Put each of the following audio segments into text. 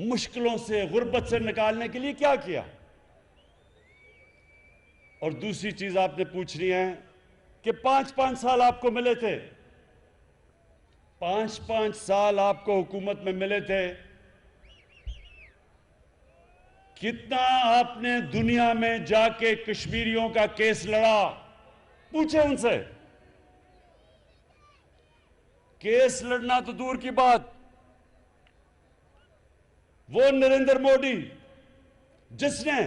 مشکلوں سے غربت سے نکالنے کے لیے کیا کیا؟ اور دوسری چیز آپ نے پوچھنی ہے کہ 5 سال آپ کو ملے تھے، 5 سال آپ کو حکومت میں ملے تھے، کتنا آپ نے دنیا میں جا کے کشمیریوں کا کیس لڑا؟ پوچھیں ان سے۔ کیس لڑنا تو دور کی بات، وہ نریندر مودی جس نے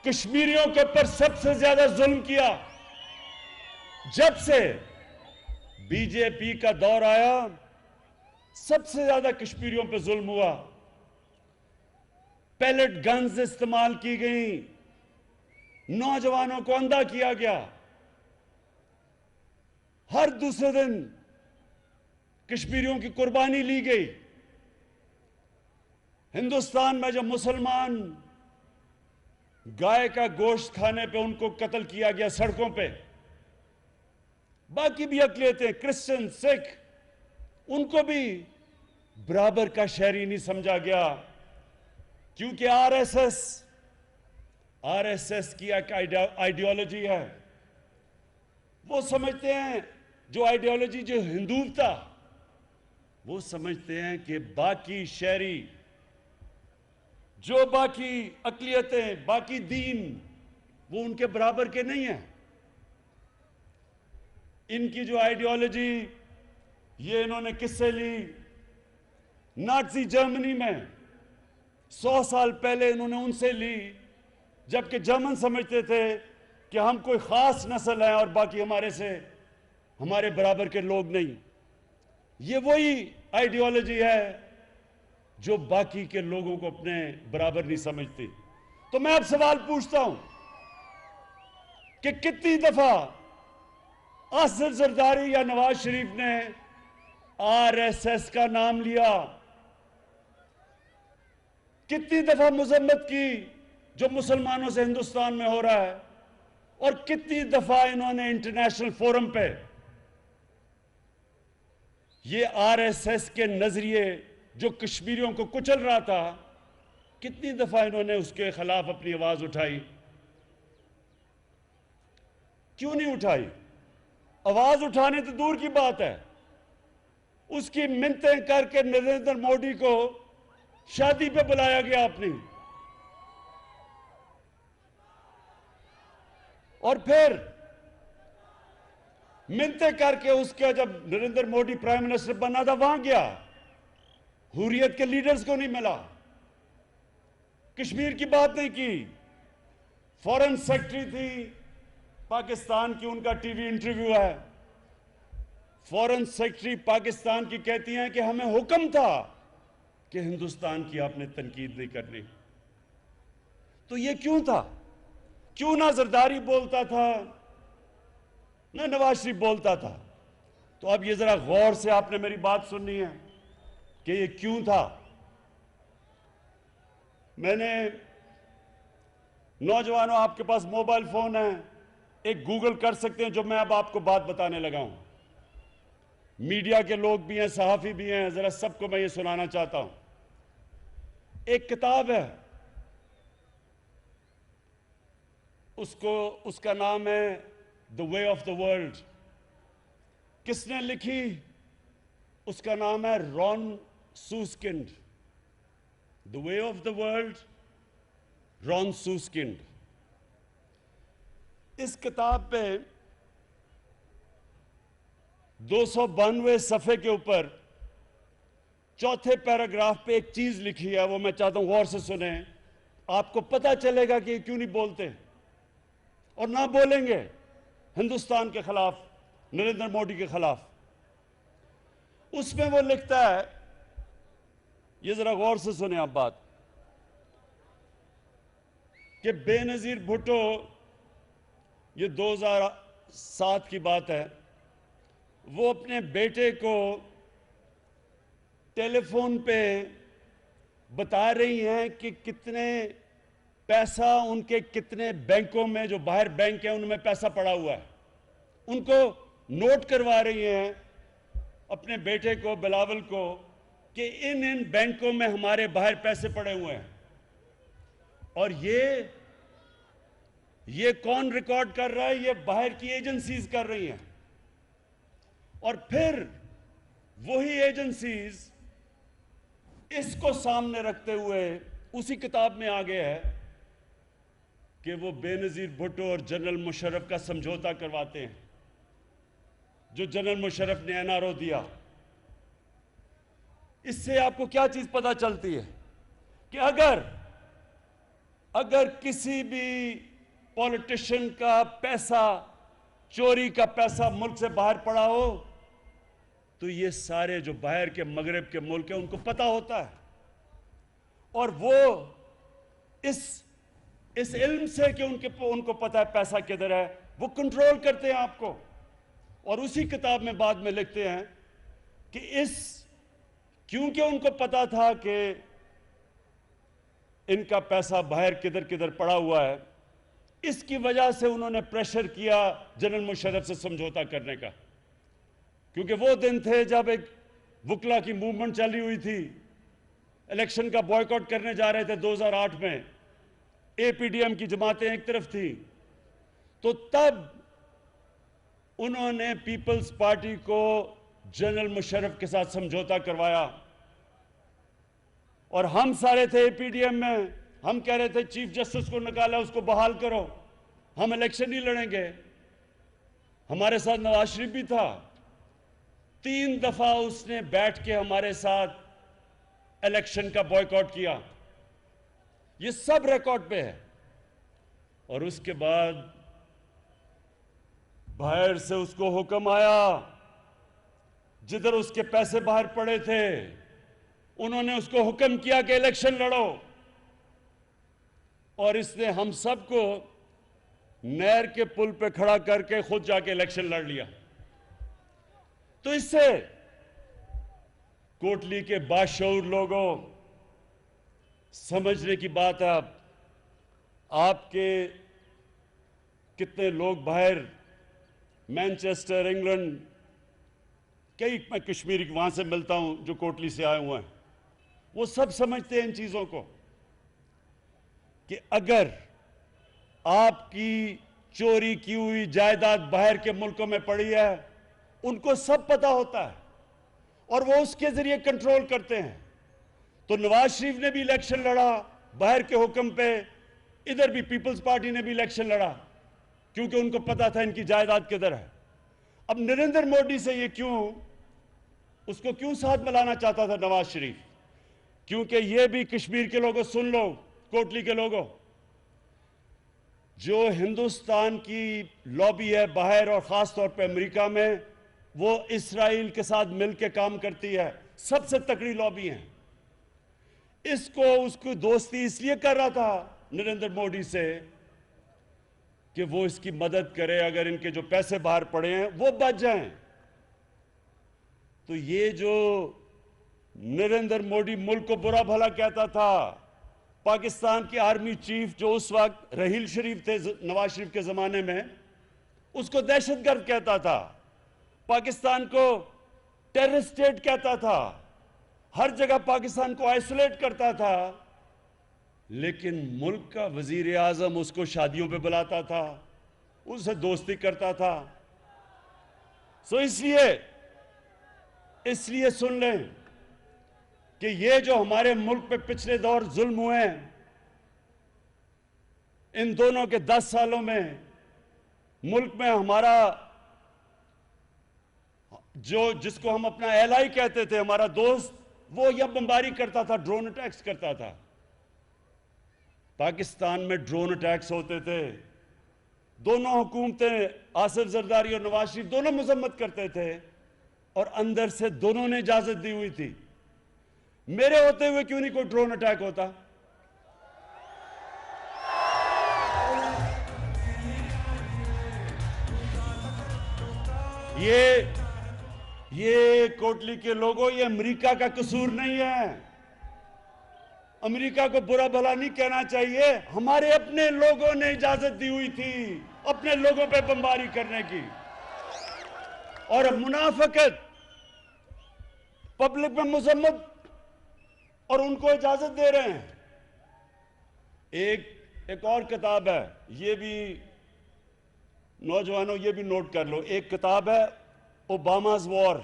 کشمیریوں کے اوپر سب سے زیادہ ظلم کیا، جب سے بی جے پی کا دور آیا سب سے زیادہ کشمیریوں پہ ظلم ہوا، پیلٹ گنز استعمال کی گئیں، نوجوانوں کو اندھا کیا گیا، ہر دوسرے دن کشمیریوں کی قربانی لی گئی۔ ہندوستان میں جب مسلمان گائے کا گوشت کھانے پہ ان کو قتل کیا گیا سڑکوں پہ، باقی بھی اقلیتیں کرسچن سکھ ان کو بھی برابر کا شہری نہیں سمجھا گیا، کیونکہ آر ایس ایس کی ایک آئیڈیالوجی ہے۔ وہ سمجھتے ہیں جو آئیڈیالوجی جو ہندوتا، وہ سمجھتے ہیں کہ باقی شہری، جو باقی اقلیتیں، باقی دین، وہ ان کے برابر کے نہیں ہیں۔ ان کی جو آئیڈیالوجی، یہ انہوں نے کس سے لی؟ نازی جرمنی میں 100 سال پہلے انہوں نے ان سے لی، جبکہ جرمن سمجھتے تھے کہ ہم کوئی خاص نسل ہیں اور باقی ہمارے برابر کے لوگ نہیں۔ یہ وہی آئیڈیالوجی ہے جو باقی کے لوگوں کو اپنے برابر نہیں سمجھتی۔ تو میں اب سوال پوچھتا ہوں کہ کتنی دفعہ اسد زرداری یا نواز شریف نے آر ایس ایس کا نام لیا؟ کتنی دفعہ مذمت کی جو مسلمانوں سے ہندوستان میں ہو رہا ہے؟ اور کتنی دفعہ انہوں نے انٹرنیشنل فورم پہ یہ آر ایس ایس کے نظریے جو کشمیریوں کو کچل رہا تھا، کتنی دفعہ انہوں نے اس کے خلاف اپنی آواز اٹھائی؟ کیوں نہیں اٹھائی؟ آواز اٹھانے تو دور کی بات ہے، اس کی منتیں کر کے نریندر مودی کو شادی پہ بلایا گیا اپنی، اور پھر منتیں کر کے اس کا جب نریندر مودی پرائم منسٹر بنا تھا وہاں گیا، حریت کے لیڈرز کو نہیں ملا، کشمیر کی بات نہیں کی۔ فورن سیکرٹری تھی پاکستان کی، ان کا ٹی وی انٹرویو ہے، فورن سیکرٹری پاکستان کی کہتی ہیں کہ ہمیں حکم تھا کہ ہندوستان کی آپ نے تنقید نہیں کرنی۔ تو یہ کیوں تھا؟ کیوں نہ زرداری بولتا تھا، نہ نواز شریف بولتا تھا؟ تو اب یہ ذرا غور سے آپ نے میری بات سننی ہے کہ یہ کیوں تھا۔ میں نے نوجوانوں، آپ کے پاس موبائل فون ہے، ایک گوگل کر سکتے ہیں جو میں اب آپ کو بات بتانے لگا ہوں۔ میڈیا کے لوگ بھی ہیں، صحافی بھی ہیں، ذرا سب کو میں یہ سنانا چاہتا ہوں۔ ایک کتاب ہے، اس کا نام ہے The Way of the World۔ کس نے لکھی؟ اس کا نام ہے رون سوسکنڈ۔ The Way of the World، رون سوسکنڈ۔ اس کتاب پہ 292 صفحے کے اوپر چوتھے پیراگراف پہ ایک چیز لکھی ہے، وہ میں چاہتا ہوں غور سے سنیں، آپ کو پتہ چلے گا کہ یہ کیوں نہیں بولتے اور نہ بولیں گے ہندوستان کے خلاف، نریندر مودی کے خلاف۔ اس میں وہ لکھتا ہے، یہ ذرا غور سے سنیں آپ بات، کہ بے نظیر بھٹو، یہ 2007 کی بات ہے، وہ اپنے بیٹے کو ٹیلی فون پہ بتا رہی ہیں کہ کتنے پیسہ ان کے کتنے بینکوں میں، جو باہر بینک ہیں ان میں پیسہ پڑا ہوا ہے، ان کو نوٹ کروا رہی ہیں اپنے بیٹے کو، بلاول کو، کہ ان بینکوں میں ہمارے باہر پیسے پڑے ہوئے ہیں، اور یہ کون ریکارڈ کر رہا ہے؟ یہ باہر کی ایجنسیز کر رہی ہیں، اور پھر وہی ایجنسیز اس کو سامنے رکھتے ہوئے اسی کتاب میں آگے ہے کہ وہ بے نظیر بھٹو اور جنرل مشرف کا سمجھوتا کرواتے ہیں، جو جنرل مشرف نے این آر او دیا۔ اس سے آپ کو کیا چیز پتہ چلتی ہے کہ اگر کسی بھی پولیٹیشین کا پیسہ، چوری کا پیسہ ملک سے باہر پڑا ہو تو یہ سارے جو باہر کے مغرب کے ملک ہیں ان کو پتہ ہوتا ہے، اور وہ اس علم سے کہ ان کو پتہ ہے پیسہ کدھر ہے، وہ کنٹرول کرتے ہیں آپ کو، اور اسی کتاب میں بعد میں لکھتے ہیں کہ کیونکہ ان کو پتا تھا کہ ان کا پیسہ باہر کدھر کدھر پڑا ہوا ہے، اس کی وجہ سے انہوں نے پریشر کیا جنرل مشرف سے سمجھوتا کرنے کا، کیونکہ وہ دن تھے جب ایک وکلا کی موومنٹ چلی ہوئی تھی، الیکشن کا بوائیکاٹ کرنے جا رہے تھے 2008 میں، اے پی ڈی ایم کی جماعتیں ایک طرف تھیں، تو تب انہوں نے پیپلز پارٹی کو جنرل مشرف کے ساتھ سمجھوتا کروایا، اور ہم سارے تھے اے پی ڈی ایم میں، ہم کہہ رہے تھے چیف جسٹس کو نکالا، اس کو بحال کرو، ہم الیکشن نہیں لڑیں گے۔ ہمارے ساتھ نواز شریف بھی تھا، 3 دفعہ اس نے بیٹھ کے ہمارے ساتھ الیکشن کا بوائیکاٹ کیا، یہ سب ریکارڈ پہ ہے۔ اور اس کے بعد باہر سے اس کو حکم آیا، جدھر اس کے پیسے باہر پڑے تھے انہوں نے اس کو حکم کیا کہ الیکشن لڑو، اور اس نے ہم سب کو نہر کے پل پہ کھڑا کر کے خود جا کے الیکشن لڑ لیا۔ تو اس سے کوٹلی کے باشعور لوگوں سمجھنے کی بات ہے، آپ کے کتنے لوگ باہر مینچسٹر، انگلینڈ، میں کشمیری وہاں سے ملتا ہوں جو کوٹلی سے آئے ہوئے ہیں، وہ سب سمجھتے ہیں ان چیزوں کو کہ اگر آپ کی چوری کی ہوئی جائیداد باہر کے ملکوں میں پڑی ہے، ان کو سب پتہ ہوتا ہے اور وہ اس کے ذریعے کنٹرول کرتے ہیں۔ تو نواز شریف نے بھی الیکشن لڑا باہر کے حکم پہ، ادھر بھی پیپلز پارٹی نے بھی الیکشن لڑا، کیونکہ ان کو پتا تھا ان کی جائیداد کدھر ہے۔ اب نریندر مودی سے اس کو کیوں ساتھ ملانا چاہتا تھا نواز شریف؟ کیونکہ یہ بھی کشمیر کے لوگوں سن لو، کوٹلی کے لوگوں، جو ہندوستان کی لابی ہے باہر اور خاص طور پہ امریکہ میں، وہ اسرائیل کے ساتھ مل کے کام کرتی ہے، سب سے تکڑی لابی ہیں۔ اس کو دوستی اس لیے کر رہا تھا نریندر مودی سے کہ وہ اس کی مدد کرے، اگر ان کے جو پیسے باہر پڑے ہیں وہ بچ جائیں۔ تو یہ جو نریندر مودی ملک کو برا بھلا کہتا تھا، پاکستان کی آرمی چیف جو اس وقت رحیل شریف تھے نواز شریف کے زمانے میں، اس کو دہشت گرد کہتا تھا، پاکستان کو ٹیررسٹ اسٹیٹ کہتا تھا، ہر جگہ پاکستان کو آئسولیٹ کرتا تھا، لیکن ملک کا وزیر اعظم اس کو شادیوں پہ بلاتا تھا، اس سے دوستی کرتا تھا۔ اس لیے سن لیں کہ یہ جو ہمارے ملک پہ پچھلے دور ظلم ہوئے ہیں، ان دونوں کے 10 سالوں میں ملک میں ہمارا جس کو ہم اپنا ایلائی کہتے تھے، ہمارا دوست، وہ یا بمباری کرتا تھا، ڈرون اٹیکس کرتا تھا۔ پاکستان میں ڈرون اٹیکس ہوتے تھے، دونوں حکومتیں آصف زرداری اور نواز شریف دونوں مذمت کرتے تھے، اور اندر سے دونوں نے اجازت دی ہوئی تھی۔ میرے ہوتے ہوئے کیوں نہیں کوئی ڈرون اٹیک ہوتا؟ یہ کوٹلی کے لوگوں، یہ امریکہ کا قصور نہیں ہے، امریکہ کو برا بھلا نہیں کہنا چاہیے، ہمارے اپنے لوگوں نے اجازت دی ہوئی تھی اپنے لوگوں پہ بمباری کرنے کی۔ اور منافقت، پبلک میں مذمت اور ان کو اجازت دے رہے ہیں. ایک اور کتاب ہے, یہ بھی نوجوانوں یہ بھی نوٹ کر لو, ایک کتاب ہے اوباماز وار,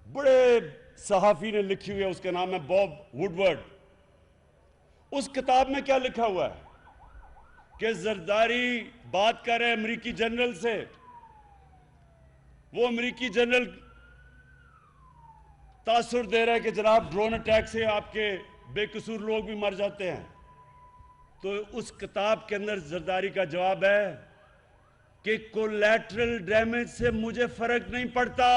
بڑے صحافی نے لکھی ہوئی ہے, اس کا نام ہے باب ووڈورڈ. اس کتاب میں کیا لکھا ہوا ہے کہ زرداری بات کر رہے ہیں امریکی جنرل سے, وہ امریکی جنرل تاثر دے رہا ہے کہ جناب ڈرون اٹیک سے آپ کے بے قصور لوگ بھی مر جاتے ہیں. تو اس کتاب کے اندر زرداری کا جواب ہے کہ کولیٹرل ڈیمیج سے مجھے فرق نہیں پڑتا.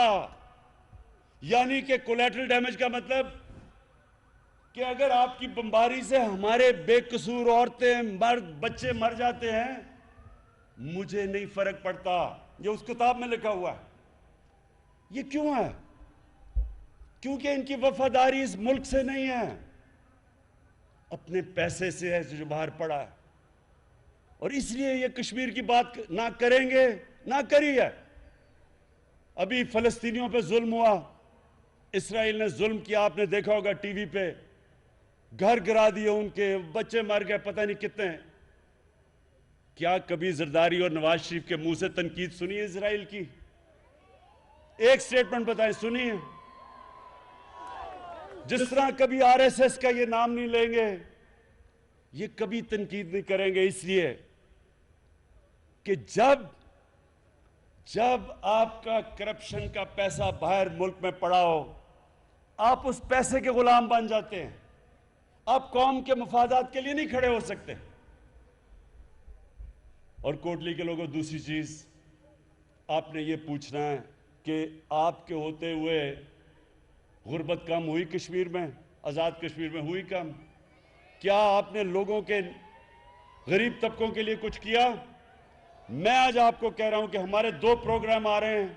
یعنی کہ کولیٹرل ڈیمیج کا مطلب کہ اگر آپ کی بمباری سے ہمارے بے قصور عورتیں مرد بچے مر جاتے ہیں مجھے نہیں فرق پڑتا. یہ اس کتاب میں لکھا ہوا ہے. یہ کیوں ہے؟ کیونکہ ان کی وفاداری اس ملک سے نہیں ہے, اپنے پیسے سے ہے جو باہر پڑا ہے, اور اس لیے یہ کشمیر کی بات نہ کریں گے, نہ کری ہے. ابھی فلسطینیوں پہ ظلم ہوا, اسرائیل نے ظلم کیا, آپ نے دیکھا ہوگا ٹی وی پہ, گھر گرا دیے ان کے, بچے مر گئے, پتہ نہیں کتنے. کیا کبھی زرداری اور نواز شریف کے منہ سے تنقید سنی ہے اسرائیل کی؟ ایک سٹیٹمنٹ بتائیں, سنی ہے؟ جس طرح کبھی آر ایس ایس کا یہ نام نہیں لیں گے, یہ کبھی تنقید نہیں کریں گے, اس لیے کہ جب آپ کا کرپشن کا پیسہ باہر ملک میں پڑا ہو, آپ اس پیسے کے غلام بن جاتے ہیں, آپ قوم کے مفادات کے لیے نہیں کھڑے ہو سکتے. اور کوٹلی کے لوگوں, دوسری چیز آپ نے یہ پوچھنا ہے کہ آپ کے ہوتے ہوئے غربت کم ہوئی کشمیر میں, آزاد کشمیر میں ہوئی کم؟ کیا آپ نے لوگوں کے غریب طبقوں کے لیے کچھ کیا؟ میں آج آپ کو کہہ رہا ہوں کہ ہمارے 2 پروگرام آ رہے ہیں,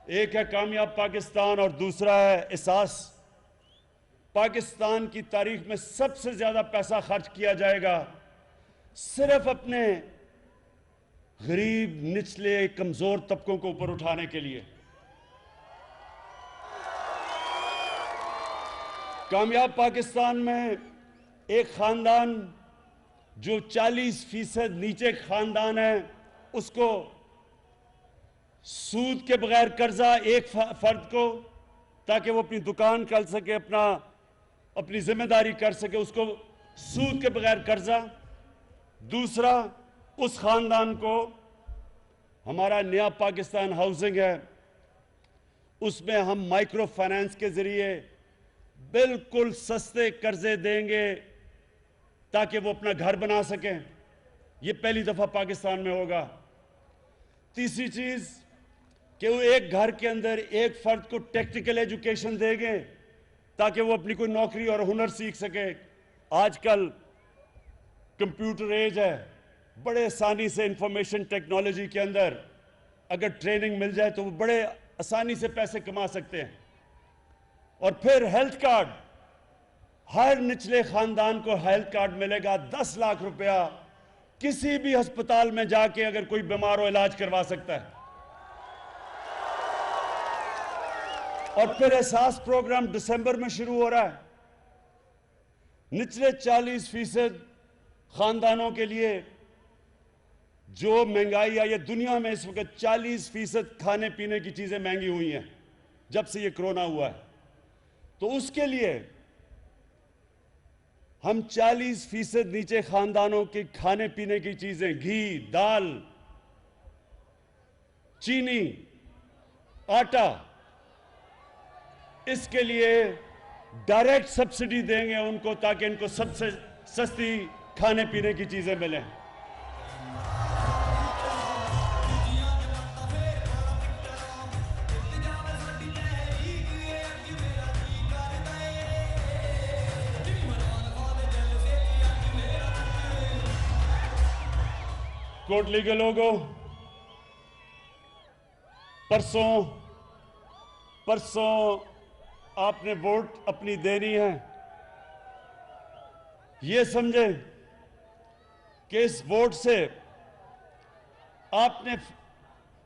ایک ہے کامیاب پاکستان اور دوسرا ہے احساس. پاکستان کی تاریخ میں سب سے زیادہ پیسہ خرچ کیا جائے گا صرف اپنے غریب نچلے کمزور طبقوں کو اوپر اٹھانے کے لیے. کامیاب پاکستان میں ایک خاندان جو 40% نیچے خاندان ہے, اس کو سود کے بغیر قرضہ, ایک فرد کو, تاکہ وہ اپنی دکان کر سکے, اپنی ذمہ داری کر سکے, اس کو سود کے بغیر قرضہ. دوسرا, اس خاندان کو ہمارا نیا پاکستان ہاؤسنگ ہے, اس میں ہم مائکرو فائنانس کے ذریعے بالکل سستے قرضے دیں گے تاکہ وہ اپنا گھر بنا سکیں. یہ پہلی دفعہ پاکستان میں ہوگا. تیسری چیز کہ وہ ایک گھر کے اندر ایک فرد کو ٹیکنیکل ایجوکیشن دیں گے تاکہ وہ اپنی کوئی نوکری اور ہنر سیکھ سکے. آج کل کمپیوٹر ایج ہے, بڑے آسانی سے انفارمیشن ٹیکنالوجی کے اندر اگر ٹریننگ مل جائے تو وہ بڑے آسانی سے پیسے کما سکتے ہیں. اور پھر ہیلتھ کارڈ, ہر نچلے خاندان کو ہیلتھ کارڈ ملے گا, 10 لاکھ روپیہ, کسی بھی ہسپتال میں جا کے اگر کوئی بیمار ہو علاج کروا سکتا ہے. اور پھر احساس پروگرام دسمبر میں شروع ہو رہا ہے, نچلے 40% خاندانوں کے لیے جو مہنگائی آئی ہے دنیا میں اس وقت 40% کھانے پینے کی چیزیں مہنگی ہوئی ہیں جب سے یہ کرونا ہوا ہے. تو اس کے لیے ہم 40% نیچے خاندانوں کے کھانے پینے کی چیزیں, گھی, دال, چینی, آٹا, اس کے لیے ڈائریکٹ سبسڈی دیں گے ان کو تاکہ ان کو سب سے سستی کھانے پینے کی چیزیں ملیں. کوٹلی کے لوگوں, پرسوں آپ نے ووٹ اپنی دینی ہے. یہ سمجھیں کہ اس ووٹ سے آپ نے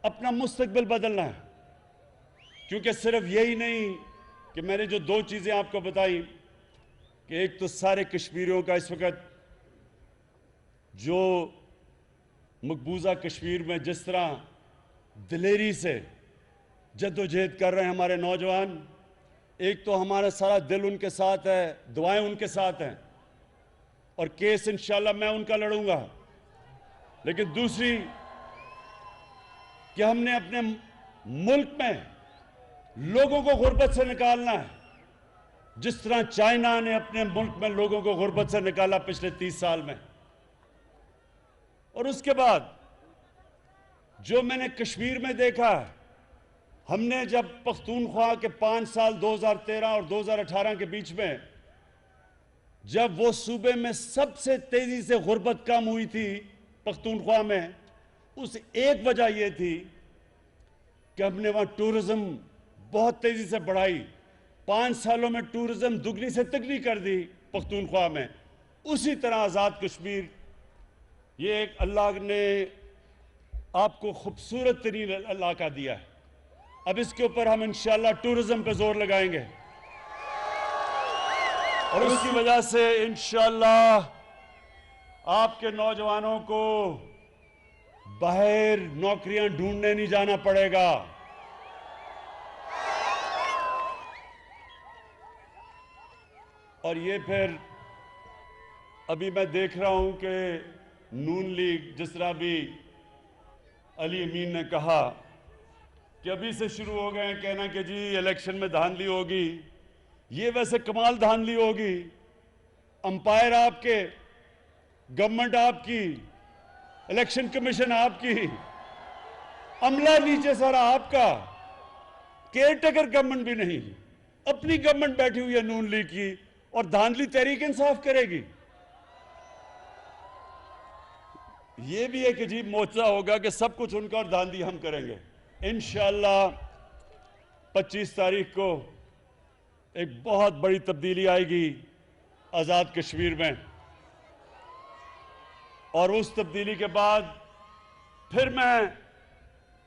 اپنا مستقبل بدلنا ہے, کیونکہ صرف یہی نہیں کہ میں نے جو دو چیزیں آپ کو بتائیں کہ ایک تو سارے کشمیریوں کا اس وقت جو مقبوضہ کشمیر میں جس طرح دلیری سے جد و جہد کر رہے ہیں ہمارے نوجوان، ایک تو ہمارا سارا دل ان کے ساتھ ہے، دعائیں ان کے ساتھ ہیں، اور کیس انشاءاللہ میں ان کا لڑوں گا، لیکن دوسری کہ ہم نے اپنے ملک میں لوگوں کو غربت سے نکالنا ہے، جس طرح چائنا نے اپنے ملک میں لوگوں کو غربت سے نکالا پچھلے 30 سال میں۔ اور اس کے بعد جو میں نے کشمیر میں دیکھا ہے، ہم نے جب پختونخوا کے 5 سال 2013 اور 2018 کے بیچ میں جب وہ صوبے میں سب سے تیزی سے غربت کم ہوئی تھی پختونخوا میں، اس ایک وجہ یہ تھی کہ ہم نے وہاں ٹورزم بہت تیزی سے بڑھائی، 5 سالوں میں ٹورزم دگنی سے تگنی کر دی پختونخوا میں۔ اسی طرح آزاد کشمیر، یہ ایک اللہ نے آپ کو خوبصورت ترین علاقہ دیا ہے، اب اس کے اوپر ہم انشاءاللہ ٹورزم پہ زور لگائیں گے، اور اس کی وجہ سے انشاءاللہ آپ کے نوجوانوں کو باہر نوکریاں ڈھونڈنے نہیں جانا پڑے گا۔ اور یہ پھر ابھی میں دیکھ رہا ہوں کہ نون لیگ، جس طرح بھی علی امین نے کہا کہ ابھی سے شروع ہو گئے ہیں کہنا کہ جی الیکشن میں دھاندلی ہوگی، یہ ویسے کمال دھاندلی ہوگی، امپائر آپ کے، گورنمنٹ آپ کی، الیکشن کمیشن آپ کی، عملہ نیچے سارا آپ کا، کیئر ٹیکر گورنمنٹ بھی نہیں، اپنی گورنمنٹ بیٹھی ہوئی ہے نون لیگ کی، اور دھاندلی تحریک انصاف کرے گی۔ یہ بھی ایک عجیب معجزہ ہوگا کہ سب کچھ ان کا اور دھاندلی ہم کریں گے۔ انشاءاللہ 25 تاریخ کو ایک بہت بڑی تبدیلی آئے گی آزاد کشمیر میں، اور اس تبدیلی کے بعد پھر میں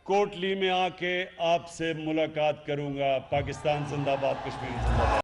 کوٹلی میں آ کے آپ سے ملاقات کروں گا۔ پاکستان زندہ باد، کشمیر زندہ باد۔